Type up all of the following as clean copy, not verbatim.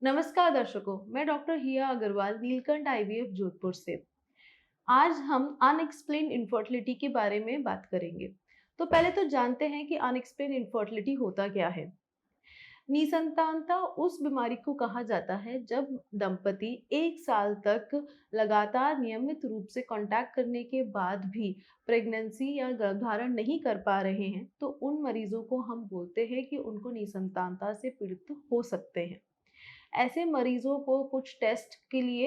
नमस्कार दर्शकों, मैं डॉक्टर हिया अग्रवाल नीलकंठ आईवीएफ जोधपुर से। आज हम अनएक्सप्लेन्ड इनफर्टिलिटी के बारे में बात करेंगे। तो पहले तो जानते हैं कि अनएक्सप्लेन्ड इनफर्टिलिटी होता क्या है। निसंतानता उस बीमारी को कहा जाता है जब दंपति 1 साल तक लगातार नियमित रूप से कांटेक्ट करने के बाद भी प्रेगनेंसी या गर्भधारण नहीं कर पा रहे हैं, तो उन मरीजों को हम बोलते हैं कि उनको निसंतानता से पीड़ित हो सकते हैं। ऐसे मरीजों को कुछ टेस्ट के लिए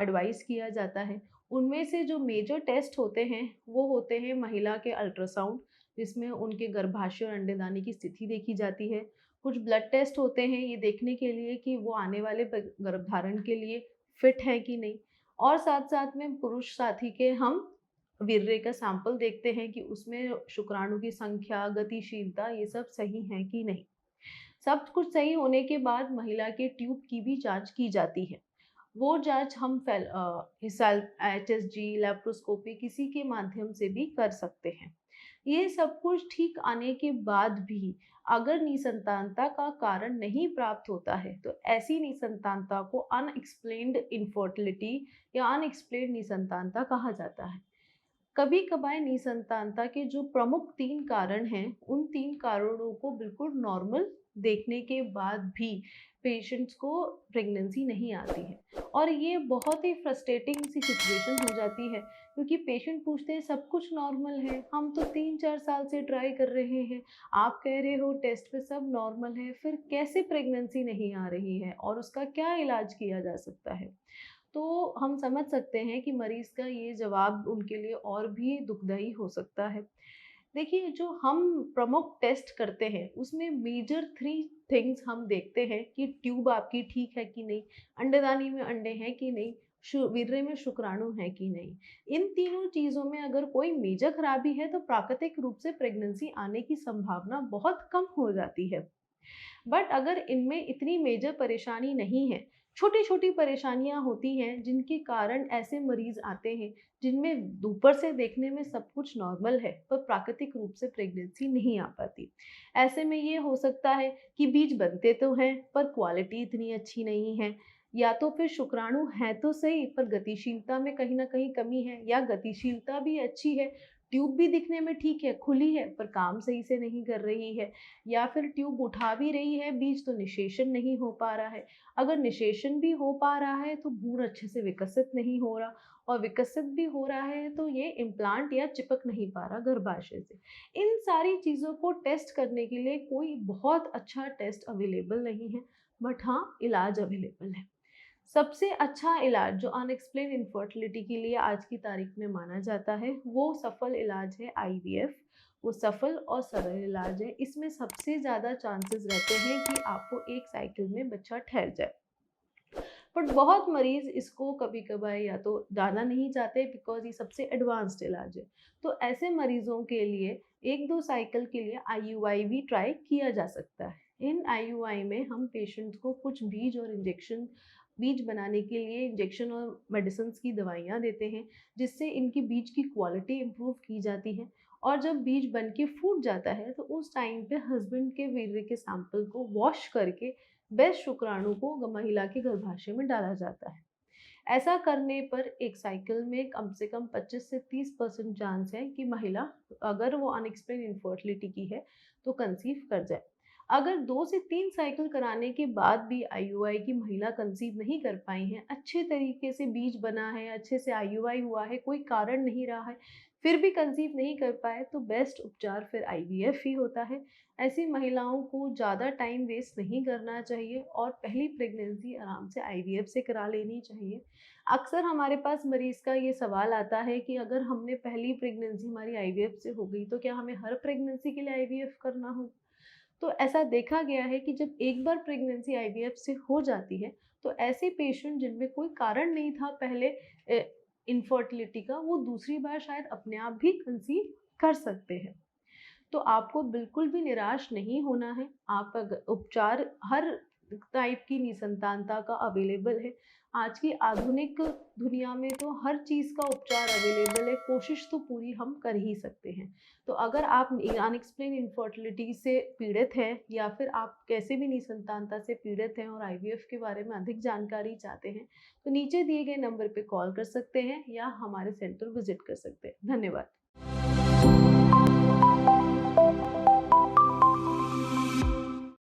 एडवाइस किया जाता है। उनमें से जो मेजर टेस्ट होते हैं वो होते हैं महिला के अल्ट्रासाउंड, जिसमें उनके गर्भाशय और अंडेदानी की स्थिति देखी जाती है। कुछ ब्लड टेस्ट होते हैं ये देखने के लिए कि वो आने वाले गर्भधारण के लिए फिट है कि नहीं। और साथ साथ में पुरुष साथी के हम वीर्य का सैंपल देखते हैं कि उसमें शुक्राणु की संख्या, गतिशीलता ये सब सही है कि नहीं। सब कुछ सही होने के बाद महिला के ट्यूब की भी जांच की जाती है। वो जांच हम हिसाल एचएसजी, लेप्रोस्कोपी किसी के माध्यम से भी कर सकते हैं। ये सब कुछ ठीक आने के बाद भी अगर निसंतानता का कारण नहीं प्राप्त होता है, तो ऐसी निसंतानता को अनएक्सप्लेन्ड इनफर्टिलिटी या अनएक्सप्लेन्ड निसंतानता कहा जाता है। कभी कभार निसंतानता के जो प्रमुख 3 कारण हैं, उन 3 कारणों को बिल्कुल नॉर्मल देखने के बाद भी पेशेंट्स को प्रेगनेंसी नहीं आती है, और ये बहुत ही फ्रस्ट्रेटिंग सी सिचुएशन हो जाती है, क्योंकि पेशेंट पूछते हैं सब कुछ नॉर्मल है, हम तो 3-4 साल से ट्राई कर रहे हैं, आप कह रहे हो टेस्ट पे सब नॉर्मल है, फिर कैसे प्रेगनेंसी नहीं आ रही है और उसका क्या इलाज किया जा सकता है। तो हम समझ सकते हैं कि मरीज़ का ये जवाब उनके लिए और भी दुखदाई हो सकता है। देखिए, जो हम प्रमुख टेस्ट करते हैं, उसमें मेजर 3 थिंग्स हम देखते हैं कि ट्यूब आपकी ठीक है कि नहीं, अंडेदानी में अंडे हैं कि नहीं, वीर्य में शुक्राणु है कि नहीं। इन तीनों चीज़ों में अगर कोई मेजर खराबी है, तो प्राकृतिक रूप से प्रेगनेंसी आने की संभावना बहुत कम हो जाती है। बट अगर इनमें इतनी मेजर परेशानी नहीं है, छोटी-छोटी परेशानियाँ होती हैं जिनके कारण ऐसे मरीज़ आते हैं, जिनमें ऊपर से देखने में सब कुछ नॉर्मल है, पर प्राकृतिक रूप से प्रेगनेंसी नहीं आ पाती। ऐसे में ये हो सकता है कि बीज बनते तो हैं, पर क्वालिटी इतनी अच्छी नहीं है, या तो फिर शुक्राणु हैं तो सही, पर गतिशीलता में कहीं न कहीं कमी है, या गतिशीलता भी अच्छी है, ट्यूब भी दिखने में ठीक है, खुली है, पर काम सही से नहीं कर रही है। या फिर ट्यूब उठा भी रही है बीज, तो निषेचन नहीं हो पा रहा है। अगर निषेचन भी हो पा रहा है तो भ्रूण अच्छे से विकसित नहीं हो रहा, और विकसित भी हो रहा है तो ये इम्प्लांट या चिपक नहीं पा रहा गर्भाशय से। इन सारी चीज़ों को टेस्ट करने के लिए कोई बहुत अच्छा टेस्ट अवेलेबल नहीं है, बट हाँ, इलाज अवेलेबल है। सबसे अच्छा इलाज जो अनएक्सप्लेन्ड इनफर्टिलिटी के लिए आज की तारीख में माना जाता है, वो सफल इलाज है आईवीएफ। वो सफल और सरल इलाज है। इसमें सबसे ज़्यादा चांसेस रहते हैं कि आपको एक साइकिल में बच्चा ठहर जाए। बट बहुत मरीज़ इसको कभी-कभार या तो जाना नहीं चाहते, बिकॉज़ ये सबसे एडवांस्ड इलाज है। तो ऐसे मरीज़ों के लिए 1-2 साइकिल के लिए आईयूआई भी ट्राई किया जा सकता है। इन आईयूआई में हम पेशेंट्स को कुछ बीज बनाने के लिए इंजेक्शन और मेडिसिन्स की दवाइयाँ देते हैं, जिससे इनकी बीज की क्वालिटी इम्प्रूव की जाती है। और जब बीज बन के फूट जाता है, तो उस टाइम पे हस्बैंड के वीर्य के सैंपल को वॉश करके बेस्ट शुक्राणु को महिला के गर्भाशय में डाला जाता है। ऐसा करने पर एक साइकिल में कम से कम 25 से 30% चांस है कि महिला, अगर वो अनएक्सप्लेन्ड इनफर्टिलिटी की है, तो कंसीव कर जाए। अगर 2 से 3 साइकिल कराने के बाद भी आईयूआई की महिला कंसीव नहीं कर पाई हैं, अच्छे तरीके से बीज बना है, अच्छे से आईयूआई हुआ है, कोई कारण नहीं रहा है, फिर भी कंसीव नहीं कर पाए, तो बेस्ट उपचार फिर आईवीएफ ही होता है। ऐसी महिलाओं को ज़्यादा टाइम वेस्ट नहीं करना चाहिए, और पहली प्रेगनेंसी आराम से आईवीएफ से करा लेनी चाहिए। अक्सर हमारे पास मरीज़ का ये सवाल आता है कि अगर हमने पहली प्रेगनेंसी हमारी आईवीएफ से हो गई, तो क्या हमें हर प्रेगनेंसी के लिए आईवीएफ करना होगा? तो ऐसा देखा गया है कि जब एक बार प्रेगनेंसी आईवीएफ से हो जाती है, तो ऐसे पेशेंट जिनमें कोई कारण नहीं था पहले इनफर्टिलिटी का, वो दूसरी बार शायद अपने आप भी कंसीव कर सकते हैं। तो आपको बिल्कुल भी निराश नहीं होना है। आप उपचार हर टाइप की निसंतानता का अवेलेबल है। आज की आधुनिक दुनिया में तो हर चीज़ का उपचार अवेलेबल है, कोशिश तो पूरी हम कर ही सकते हैं। तो अगर आप अनएक्सप्लेन इनफर्टिलिटी से पीड़ित हैं या फिर आप कैसे भी निसंतानता से पीड़ित हैं और आईवीएफ के बारे में अधिक जानकारी चाहते हैं, तो नीचे दिए गए नंबर पे कॉल कर सकते हैं या हमारे सेंटर विजिट कर सकते हैं। धन्यवाद।